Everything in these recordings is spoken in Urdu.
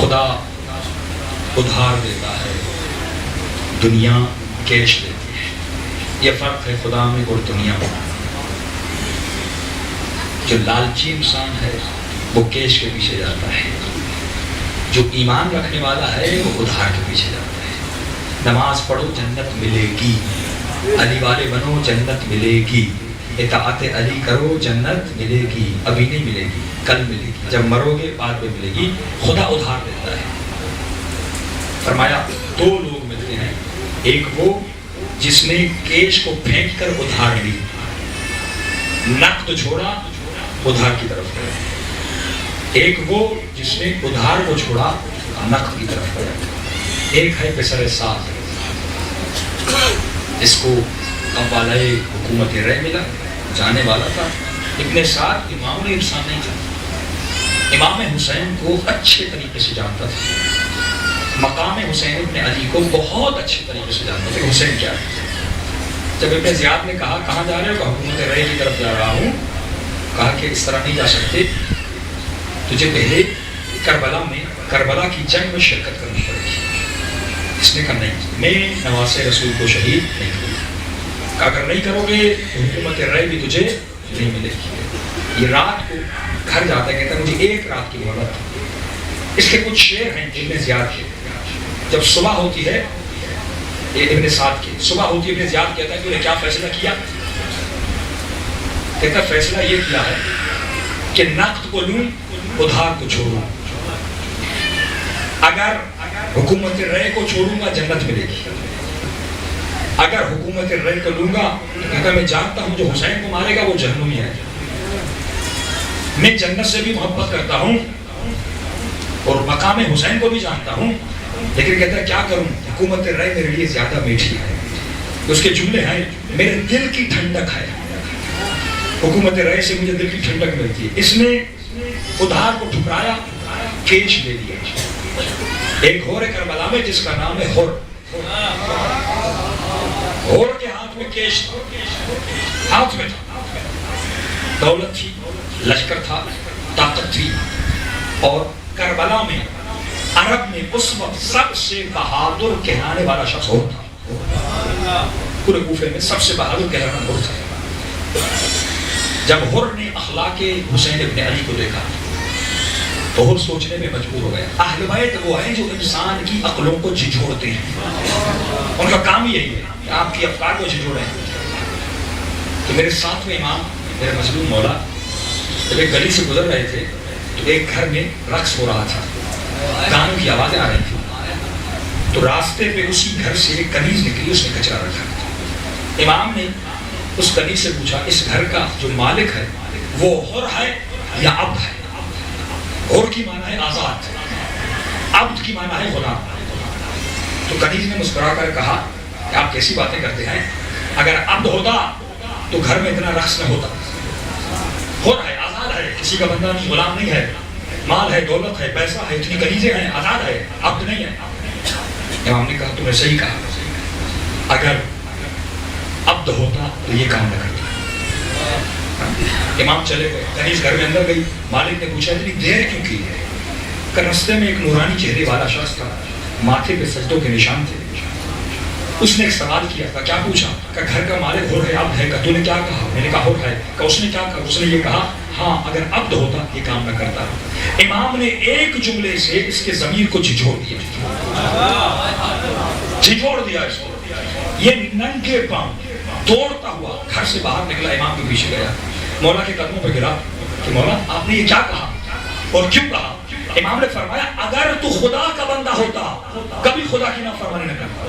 خدا ادھار دیتا ہے، دنیا کیش دیتی ہے۔ یہ فرق ہے خدا میں اور دنیا میں۔ جو لالچی انسان ہے وہ کیش کے پیچھے جاتا ہے، جو ایمان رکھنے والا ہے وہ ادھار کے پیچھے جاتا ہے۔ نماز پڑھو جنت ملے گی، علی والے بنو جنت ملے گی، اطاعت علی کرو جنت ملے گی، ابھی نہیں ملے گی، کل ملے گی، جب مرو گے بعد میں ملے گی۔ خدا ادھار دیتا ہے۔ فرمایا دو لوگ ملتے ہیں، ایک وہ جس نے کیش کو پھینک کر ادھار لی، نقد چھوڑا ادھار کی طرف گیا، ایک وہ جس نے ادھار کو چھوڑا نقد کی طرف گیا۔ ایک ہے پسر سعد، اس کو قبالۂ حکومت رہ ملا، جانے والا تھا۔ ابن سعد امام انسان نہیں تھا، امام حسین کو اچھے طریقے سے جانتا تھا، مقام حسین ابن علی کو بہت اچھے طریقے سے جانتا تھا حسین کیا ہے۔ جب ابن زیاد نے کہا کہاں جا رہے ہو؟ کہ حکومت رہ کی طرف جا رہا ہوں۔ کہا کہ اس طرح نہیں جا سکتے، تجھے پہلے کربلا کی جنگ میں شرکت کرنی پڑے گی۔ اس نے کہا نہیں، میں نواز رسول کو شہید نہیں کروں گا۔ کہ اگر نہیں کرو گے تو حکومت رائے بھی تجھے نہیں ملے گی۔ یہ رات کو گھر جاتا ہے، کہتا ہے مجھے ایک رات کی مہلت۔ اس کے کچھ شعر ہیں ابن زیاد کے۔ جب صبح ہوتی ہے ابن سعد کی صبح ہوتی ہے، ابن زیاد کہتا ہے کہ انہیں کیا فیصلہ کیا؟ کہتا ہے فیصلہ یہ کیا ہے کہ نقد کو لوں ادھار کو چھوڑوں، اگر حکومت رائے کو چھوڑوں گا جنت ملے گی، اگر حکومت رائے کو لوں گا تو کہتا میں جانتا ہوں جو حسین کو مارے گا وہ جہنمی ہے، میں جنت سے بھی محبت کرتا ہوں اور مقام حسین کو بھی جانتا ہوں، لیکن کہتا ہے کیا کروں، حکومت رائے میرے لیے زیادہ میٹھی ہے۔ اس کے جملے ہیں میرے دل کی ٹھنڈک ہے، حکومت رائے سے مجھے دل کی ٹھنڈک ملتی ہے۔ اس نے ادھار کو ٹھکرایا، کیش لے لیا۔ ایک اور ہے کربلا میں جس کا نام ہے ہور۔ ہور کے ہاتھ میں کیش تھا، ہاتھ میں تھا، دولت تھی، لشکر تھا، طاقت تھی، اور کربلا میں عرب میں اس وقت سب سے بہادر کہلانے والا شخص ہور تھا۔ پورے کوفے میں سب سے بہادر کہلانا ہور تھا۔ جب ہور نے اخلاق حسین ابن علی کو دیکھا تو ہور سوچنے میں مجبور ہو گیا۔ اہل بیت وہ ہیں جو انسان کی عقلوں کو جھنجھوڑتے ہیں، ان کا کام یہی ہے کہ آپ کی افکار کو جھنجھوڑیں۔ تو میرے ساتویں امام میرے مظلوم مولا جب ایک گلی سے گزر رہے تھے تو ایک گھر میں رقص ہو رہا تھا، گانوں کی آوازیں آ رہی تھیں، تو راستے پہ اسی گھر سے ایک کنیز نکلی، اس نے کچرا رکھا۔ امام نے اس کنیز سے پوچھا اس گھر کا جو مالک ہے وہ حر ہے یا عبد ہے؟ حر کی معنی ہے آزاد، عبد کی معنی ہے غلام۔ تو کنیز نے مسکرا کر کہا کہ آپ کیسی باتیں کرتے ہیں، اگر عبد ہوتا تو گھر میں اتنا رقص نہ ہوتا۔ حر ہے، آزاد ہے، کسی کا بندہ نہیں، غلام نہیں ہے، مال ہے، دولت ہے، پیسہ ہے، اتنی کنیزیں ہیں، آزاد ہے، عبد نہیں ہے۔ امام نے کہا تم نے صحیح کہا، اگر عبد ہوتا تو یہ کام نہ کرتا۔ امام چلے گئے، کنیز گھر میں اندر گئی، مالک نے پوچھا اتنی دیر کیوں کی ہے؟ کہ رستے میں ایک نورانی چہرے والا شخص تھا، ماتھے پہ سجدوں کے نشان تھے، اس نے ایک سوال کیا تھا، کیا پوچھا؟ کہ گھر کا مالک حر ہے عبد ہے؟ کہ تو نے کیا کہا؟ میں نے کہا حر ہے۔ کہ اس نے کیا کہا؟ اس نے یہ کہا ہاں اگر عبد ہوتا یہ کام نہ کرتا۔ امام نے ایک جملے سے اس کے ضمیر کو جھنجھوڑ دیا، جھنجھوڑ دیا اس کو۔ یہ ننگے پاؤں دوڑتا ہوا گھر سے باہر نکلا، امام کے پیچھے گیا، مولا کے قدموں پہ گرا کہ مولا آپ نے یہ کیا کہا اور کیوں کہا؟ امام نے فرمایا اگر تو خدا کا بندہ ہوتا کبھی خدا کی نافرمانی نہ کرتا۔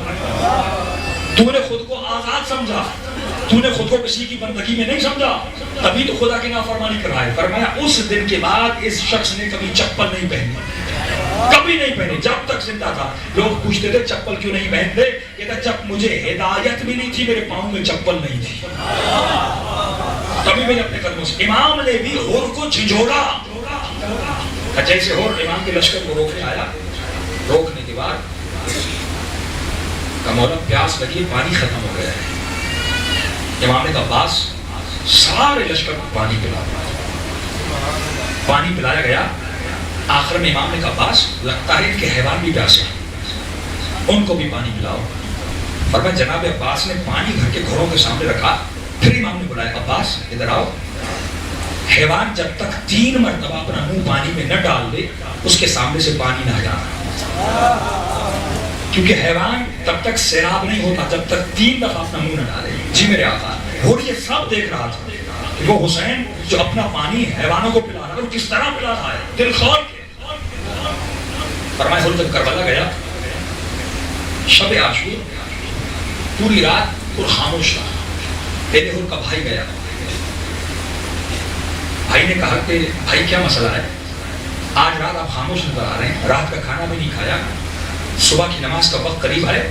تو نے خود کو آزاد سمجھا، تو نے خود کو کسی کی بندگی میں نہیں سمجھا، تبھی تو خدا کی نافرمانی کر رہا ہے۔ فرمایا اس دن کے بعد اس شخص نے کبھی چپل نہیں پہنی، کبھی نہیں پہنے جب تک زندہ تھا۔ لوگ پوچھتے تھے چپل کیوں نہیں پہنتے؟ کہتا جب مجھے ہدایت ملی تھی میرے پاؤں میں چپل نہیں تھی، تبھی میں نے اپنے قدموں سے۔ امام نے بھی حر کو جھنجھوڑا، جیسے حر امام کے لشکر کو روکنے آیا، روکنے کے بعد کہ مولا پیاس لگی، پانی ختم ہو گیا ہے۔ امام نے کہا باس سارے لشکر کو پانی پلا، پانی پلایا گیا، آخر میں امام نے کہا عباس لگتا ہے کہ حیوان بھی پیاسے ہیں، ان کو بھی پانی پلاؤ۔ فرمایا جناب عباس نے پانی بھر کے گھوڑوں کے سامنے رکھا، پھر امام نے بلایا عباس ادھر آؤ، حیوان جب تک 3 مرتبہ اپنا منہ پانی میں نہ ڈال دے اس کے سامنے سے پانی نہ ہٹانا، کیونکہ حیوان تب تک سیراب نہیں ہوتا جب تک 3 دفعہ اپنا منہ نہ ڈالے۔ جی میرے آقا، اور یہ سب دیکھ رہا تھا کہ وہ حسین جو اپنا پانی حیوانوں کو پلا رہا ہے وہ کس طرح پلا رہا ہے، دل کھول کے۔ فرمایا ہر جب کربلا گیا، شب عاشور پوری رات اور خاموش رہا۔ پہلے ہر کا بھائی گیا، بھائی نے کہا کہ بھائی کیا مسئلہ ہے، آج رات آپ خاموش نظر آ رہے ہیں، رات کا کھانا بھی نہیں کھایا، صبح کی نماز کا وقت قریب ہے۔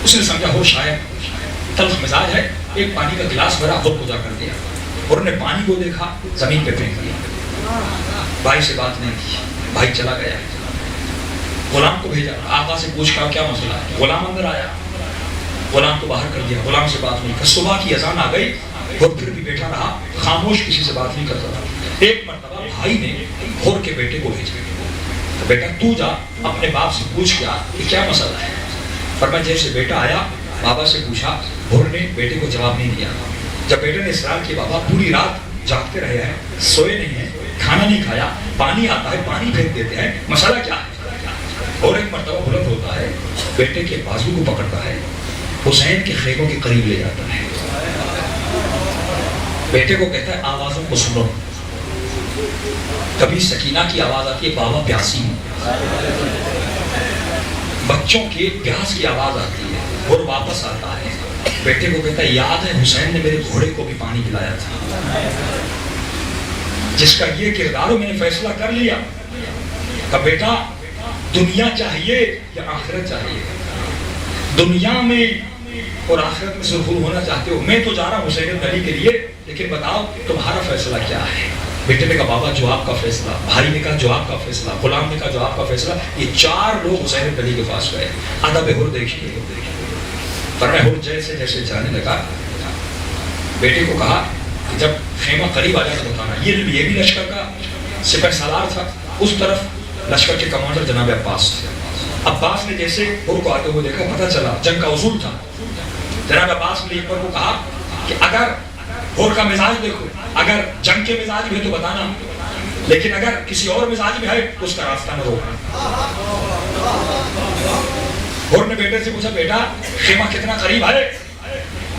اس نے سمجھا ہو شاید تلخ مزاج ہے، ایک پانی کا گلاس بھرا خود پوجا کر دیا، اور انہیں پانی کو دیکھا زمین پہ پھینک دیا۔ بھائی سے بات نہیں کی، بھائی چلا گیا۔ غلام کو بھیجا، آقا سے پوچھ کر کیا مسئلہ ہے۔ غلام اندر آیا، غلام کو باہر کر دیا، غلام سے بات نہیں کی۔ صبح کی اذان آ گئی اور پھر بھی بیٹھا رہا، خاموش، کسی سے بات نہیں کرتا رہا۔ ایک مرتبہ بھائی نے ہور کے بیٹے کو بھیجا، بیٹا تو جا اپنے باپ سے پوچھ کیا کہ کیا مسئلہ ہے۔ فرمایا جیسے بیٹا آیا بابا سے پوچھا، ہور نے بیٹے کو جواب نہیں دیا۔ جب بیٹے نے اصرار کیا بابا پوری رات جاگتے رہے ہیں، سوئے نہیں ہیں، کھانا نہیں کھایا، پانی آتا ہے پانی پھینک دیتے ہیں، مسئلہ کیا ہے؟ اور ایک مرتبہ بلند ہوتا ہے، بیٹے کے بازو کو پکڑتا ہے، حسین کے خیموں کے قریب لے جاتا ہے، بیٹے کو کہتا ہے آوازوں کو سنو۔ کبھی سکینہ کی آواز آتی ہے بابا پیاسی ہوں، بچوں کے پیاس کی آواز آتی ہے اور واپس آتا ہے، بیٹے کو کہتا ہے یاد ہے حسین نے میرے گھوڑے کو بھی پانی پلایا تھا، جس کا یہ کردار ہو میں نے فیصلہ کر لیا کہ بیٹا دنیا چاہیے یا آخرت چاہیے، دنیا میں اور آخرت میں سرخرو ہونا چاہتے ہو؟ میں تو جا رہا ہوں حسین بن علی کے لیے، لیکن بتاؤ تمہارا فیصلہ کیا ہے؟ بیٹے نے کہا بابا جو آپ کا فیصلہ، بھائی نے کہا جو آپ کا فیصلہ، غلام نے کہا جو آپ کا فیصلہ۔ یہ 4 لوگ حسین بن علی کے پاس گئے، ادب ہر دیکھیے، فرمایا ہر جیسے جیسے جانے لگا، بیٹے کو کہا کہ جب خیمہ قریب آ جائے تو بتانا۔ یہ بھی لشکر کا سپہ سالار تھا، اس طرف لشکر کے کمانڈر جناب عباس تھے۔ عباس نے جیسے ہر کو آتے ہوئے دیکھا، پتہ چلا جنگ کا اصول تھا۔ جناب عباس نے ایک بار کو کہا کہ اگر ہر کا مزاج دیکھو، اگر جنگ کے مزاج میں ہے تو بتانا، لیکن اگر کسی اور مزاج میں ہے تو اس کا راستہ نہ روکنا۔ ہر نے بیٹے سے پوچھا بیٹا خیمہ کتنا قریب ہے؟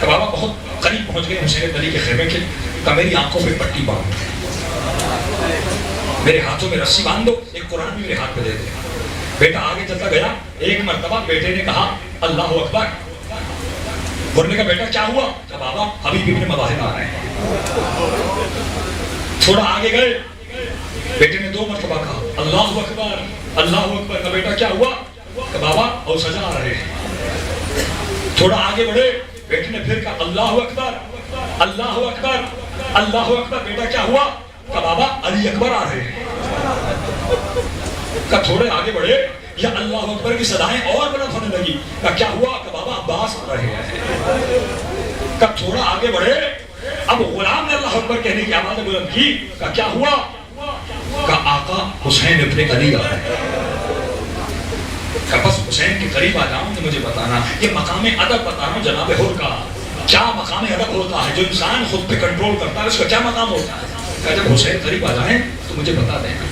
کہ بابا بہت قریب پہنچ گئے حسین بن علی کے خیمے کے۔ کہ میری آنکھوں پہ پٹی باندھ دو، میرے ہاتھوں میں رسی باندھ دو، ایک قرآن بھی میرے ہاتھ پہ دے دے۔ بیٹا آگے چلتا گیا، ایک مرتبہ بیٹے نے کہا اللہ اکبر۔ ہر نے کہا بیٹا کیا ہوا؟ کہ بابا حبیب ابن مظاہر آ رہے ہیں۔ تھوڑا آگے گئے، بیٹے نے 2 مرتبہ کہا اللہ اکبر اللہ اکبر۔ کہ بیٹا کیا ہوا؟ کہ بابا اور سجا آ رہے ہیں۔ تھوڑا آگے بڑھے، بیٹے نے پھر کہا اللہ اکبر اللہ اکبر اللہ اکبر۔ بیٹا کیا ہوا؟ کہ بابا علی اکبر آ رہے ہیں۔ کہ تھوڑے آگے بڑھے، یا اللہ اکبر کی صدایں اور بلند ہونے لگی۔ کہ کیا ہوا؟ کہ بابا عباس آ رہے ہیں۔ کہ تھوڑا آگے بڑھے، اب غلام نے اللہ اکبر کہنے کی آواز بلند کی۔ کہ کیا ہوا؟ کہ آقا حسین ابن علی آ رہے ہیں۔ کہ بس حسین کے قریب آ جاؤں تو مجھے بتانا۔ یہ مقام ادب بتا رہا ہوں جناب ہر کا، کیا مقام ادب ہوتا ہے، جو انسان خود پہ کنٹرول کرتا ہے اس کا کیا مقام ہوتا ہے۔ کہ جب حسین قریب آ جائیں تو مجھے بتا دینا۔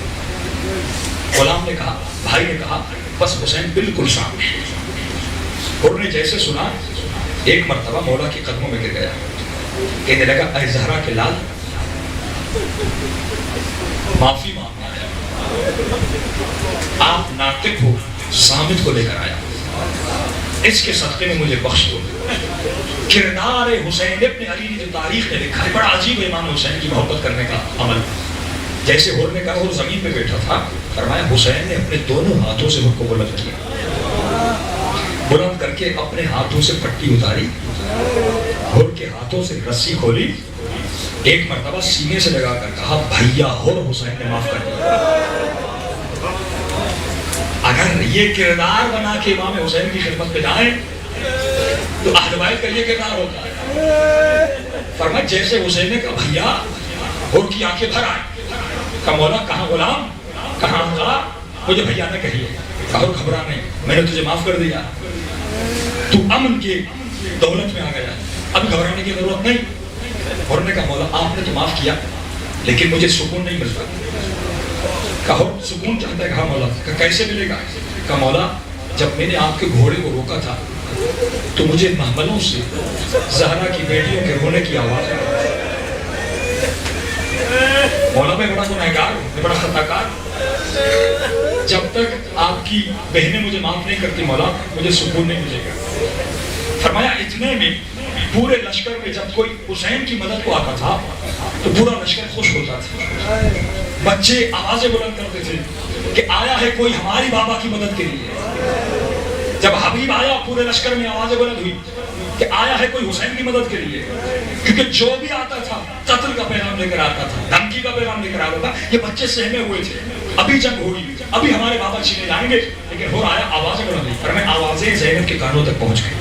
غلام نے کہا، بھائی نے کہا بس حسین بالکل سامنے۔ ہر نے جیسے سنا، ایک مرتبہ مولا کے قدموں میں گر گیا، کہنے لگا اے زہرا کے لال معافی مانگنا ہے، آپ ناطق ہو، صامت کو لے کر آیا، اس کے صدقے میں مجھے بخش دو۔ کردار حسین ابن علی نے جو تاریخ نے لکھا ہے، بڑا عجیب امام حسین کی محبت کرنے کا عمل۔ جیسے ہر نے کہا وہ زمین پہ بیٹھا تھا، فرمایا حسین نے اپنے دونوں ہاتھوں سے ہر کو بلند کیا، بلند کر کے اپنے ہاتھوں سے پٹی اتاری، ہر کے ہاتھوں سے رسی کھولی، ایک مرتبہ سینے سے لگا کر کہا بھیا ہر حسین نے معاف کر دیا۔ اگر یہ کردار بنا کے امام حسین کی خدمت پہ جائیں تو اہل بیت کا یہ کردار ہوتا ہے۔ فرمایا جیسے حسین نے کہا بھیا، ہر کی آنکھیں بھر آئیں۔ کہ مولا کہاں غلام؟ کہاں آقا؟ مجھے بھیا نے کہی ہے. کہا گھبرا نہیں، میں نے تجھے معاف کر دیا، تو امن کی دولت میں آ گیا، اب گھبرانے کی ضرورت نہیں. اور نے کہا مولا آپ نے تو معاف کیا لیکن مجھے سکون نہیں ملتا. کہا سکون چاہتا ہے؟ کہا مولا. کہا کیسے ملے گا؟ کہا مولا جب میں نے آپ کے گھوڑے کو روکا تھا تو مجھے محملوں سے زہرا کی بیٹیوں کے رونے کی آواز آئی. مولا میں بڑا گنہگار ہوں، میں بڑا خطا کار ہوں، جب تک آپ کی بہنیں مجھے معاف نہیں کرتی مولا مجھے سکون نہیں ملے گا. فرمایا اتنے میں پورے لشکر میں جب کوئی حسین کی مدد کو آتا تھا تو پورا لشکر خوش ہوتا تھا. بچے آوازیں بلند کرتے تھے کہ آیا ہے کوئی ہماری بابا کی مدد کے لیے. جب حبیب آیا پورے لشکر میں آوازیں بلند ہوئی کہ آیا ہے کوئی حسین کی مدد کے لیے. کیونکہ جو بھی آتا تھا قتل کا پیغام لے کر آتا تھا، دھمکی کا پیغام لے کر آتا تھا. یہ بچے سہمے ہوئے تھے، ابھی جنگ ہوئی، ابھی ہمارے بابا چھینے جائیں گے. لیکن ہو آیا آوازیں بلند ہوئی، اور میں آوازیں زینب کے کانوں تک پہنچ گئی.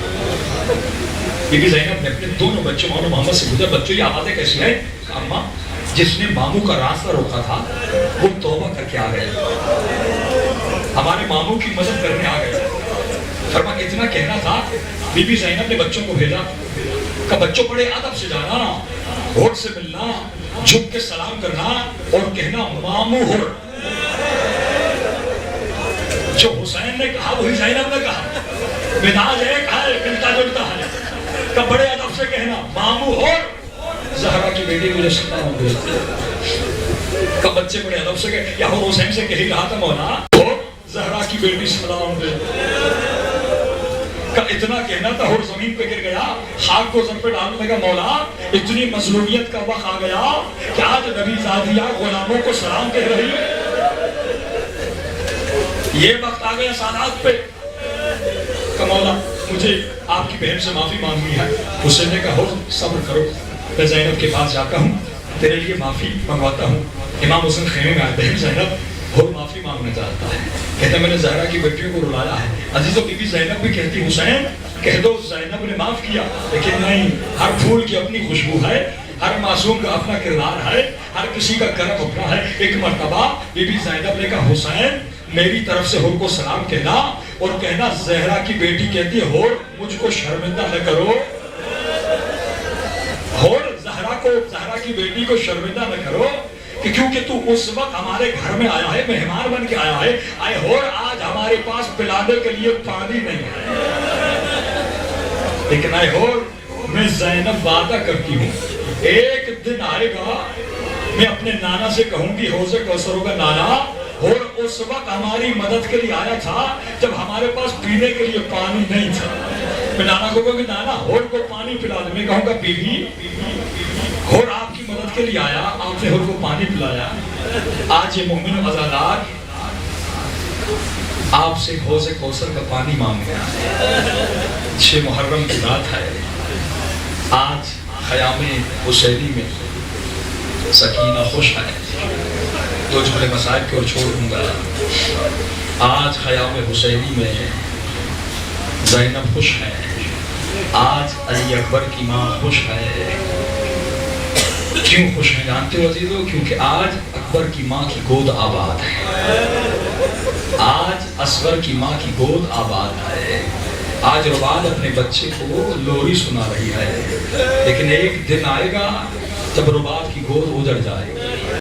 بی بی زینب نے اپنے دونوں بچوں مولانا محمد سے پوچھا بچوں یہ آوازیں کیسی ہیں؟ کہا اماں جس نے ماموں کا راستہ روکا تھا وہ توبہ کر کے آ گئے، ہمارے ماموں کی مدد کرنے آ گئے. فرما اتنا کہنا تھا بی بی زینب نے بچوں کو بھیجا کہ بچوں بڑے ادب سے جانا، ہوٹ سے ملنا، جھک کے سلام کرنا اور کہنا ماموں ہو. جو حسین نے کہا وہی زینب نے کہا، مزاج ایک ہے ملتا جلتا ہے. کہ بڑے ادب سے کہنا ماموں ہو زہرا کی بیٹی مجھے سلام بھیجتی ہے. کہ بچے بڑے ادب سے کہے یا حسین سے کہی رہا تھا مولا ہو زہرا کی بیٹی سلام بھیجتی ہے. کا اتنا کہنا تھا اور زمین پہ گر گیا، خاک کو سر پہ ڈالنے لگا. مولا اتنی مظلومیت کا وقت آ گیا کہ آج نبی زادیہ غلاموں کو سلام کہہ رہی ہے. یہ وقت آ گیا سادات پہ کہ مولا مجھے آپ کی بہن سے معافی مانگنی ہے. حسین نے کہا ہو صبر کرو، میں زینب کے پاس جاتا ہوں تیرے لیے معافی منگواتا ہوں. امام حسین خیمے میں آئے، بہن زینب اور معافی مانگنا چاہتا ہے. کہتا میں نے زہرا کی بیٹیوں کو رلایا ہے. عزیزو بی بی زینب بھی کہتی حسین کہہ دو زینب نے معاف کیا، لیکن نہیں، ہر پھول کی اپنی خوشبو ہے، ہر معصوم کا اپنا کردار ہے، ہر کسی کا کرم اپنا ہے. ایک مرتبہ بی بی زینب نے کہا حسین میری طرف سے ہور کو سلام کہنا اور کہنا زہرا کی بیٹی کہتی ہے ہور مجھ کو شرمندہ نہ کرو. ہور زہرا کی بیٹی کو شرمندہ نہ کرو کہ کیونکہ تو اس وقت ہمارے گھر میں آیا ہے، مہمان بن کے آیا ہے. آئے ہور آج ہمارے پاس پلانے کے لیے پانی نہیں ہے، لیکن آئے ہور میں زینب وعدہ کرتی ہوں ایک دن آئے گا میں اپنے نانا سے کہوں گی حوض کوثر ہوگا نانا، اور اس وقت ہماری مدد کے لیے آیا تھا جب ہمارے پاس پینے کے لیے پانی نہیں تھا. میں نانا کو کہوں گی نانا ہور کو پانی پلا دے. میں کہوں گا بی بی ہور آپ کی مدد کے لیے آیا، آپ نے ہور کو پانی پلایا. آج یہ مومن عزادار آپ سے حوض کوثر کا پانی مانگ گیا. 6 محرم کی رات ہے. آج خیام حسینی میں سکینہ خوش ہے، دو جملے مسائل کی اور چھوڑ دوں گا. آج خیام حسینی میں زینب خوش ہے، آج علی اکبر کی ماں خوش ہے. کیوں خوش ہیں جانتے ہو عزیزو؟ کیونکہ آج اکبر کی ماں کی گود آباد ہے، آج اصغر کی ماں کی گود آباد ہے. آج رواد اپنے بچے کو لوری سنا رہی ہے، لیکن ایک دن آئے گا جب رباب کی گود اجڑ جائے گا.